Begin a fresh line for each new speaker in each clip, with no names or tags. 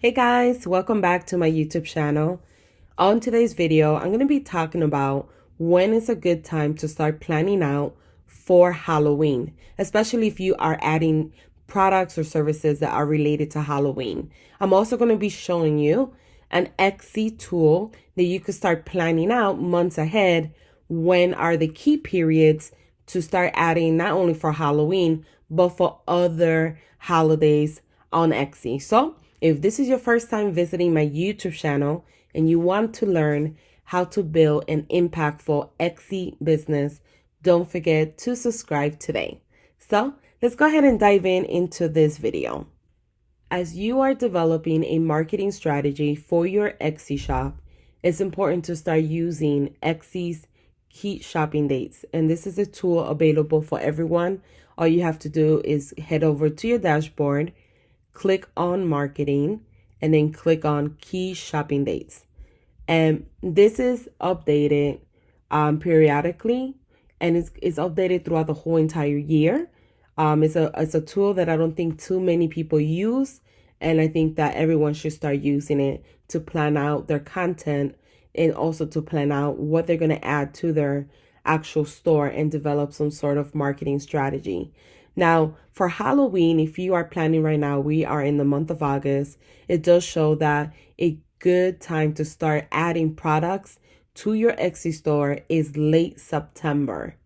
Hey guys, welcome back to my YouTube channel. On today's video, I'm going to be talking about when is a good time to start planning out for Halloween, especially if you are adding products or services that are related to Halloween. I'm also going to be showing you an Etsy tool that you could start planning out months ahead. When are the key periods to start adding not only for Halloween, but for other holidays on Etsy. So if this is your first time visiting my YouTube channel and you want to learn how to build an impactful Etsy business, don't forget to subscribe today. So let's go ahead and dive into this video. As you are developing a marketing strategy for your Etsy shop, it's important to start using Etsy's key shopping dates. And this is a tool available for everyone. All you have to do is head over to your dashboard, click on marketing, and then click on key shopping dates. And this is updated periodically, and it's updated throughout the whole entire year. It's a tool that I don't think too many people use, and I think that everyone should start using it to plan out their content and also to plan out what they're going to add to their actual store and develop some sort of marketing strategy. Now, for Halloween, if you are planning right now, we are in the month of August. It does show that a good time to start adding products to your Etsy store is late September.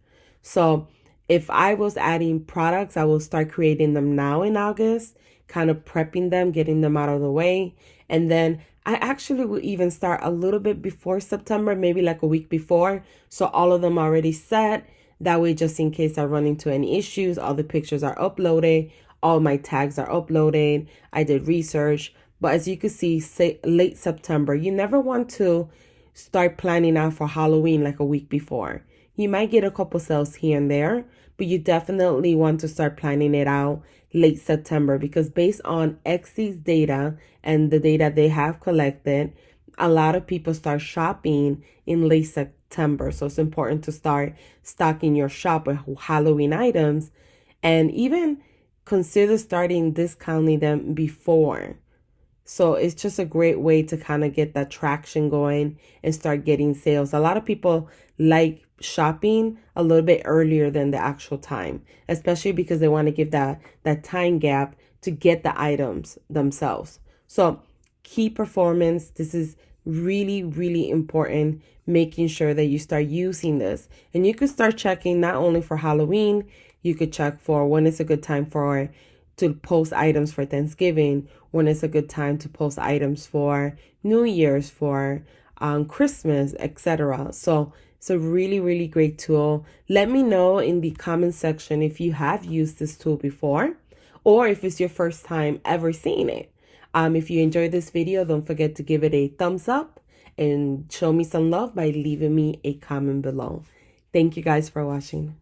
So if I was adding products, I will start creating them now in August, kind of prepping them, getting them out of the way. And then I actually will even start a little bit before September, maybe like a week before. So all of them are already set. That way, just in case I run into any issues, all the pictures are uploaded, all my tags are uploaded. I did research. But as you can see, say late September, you never want to start planning out for Halloween like a week before. You might get a couple sales here and there, but you definitely want to start planning it out late September, because based on Etsy's data and the data they have collected, a lot of people start shopping in late September. So it's important to start stocking your shop with Halloween items, and even consider starting discounting them before. So it's just a great way to kind of get that traction going and start getting sales. A lot of people like shopping a little bit earlier than the actual time, especially because they want to give that time gap to get the items themselves. So key performance, this is really, really important, making sure that you start using this. And you could start checking not only for Halloween, you could check for when it's a good time to post items for Thanksgiving, when it's a good time to post items for New Year's, for Christmas, etc. So it's a really, really great tool. Let me know in the comment section if you have used this tool before, or if it's your first time ever seeing it. If you enjoyed this video, don't forget to give it a thumbs up and show me some love by leaving me a comment below. Thank you guys for watching.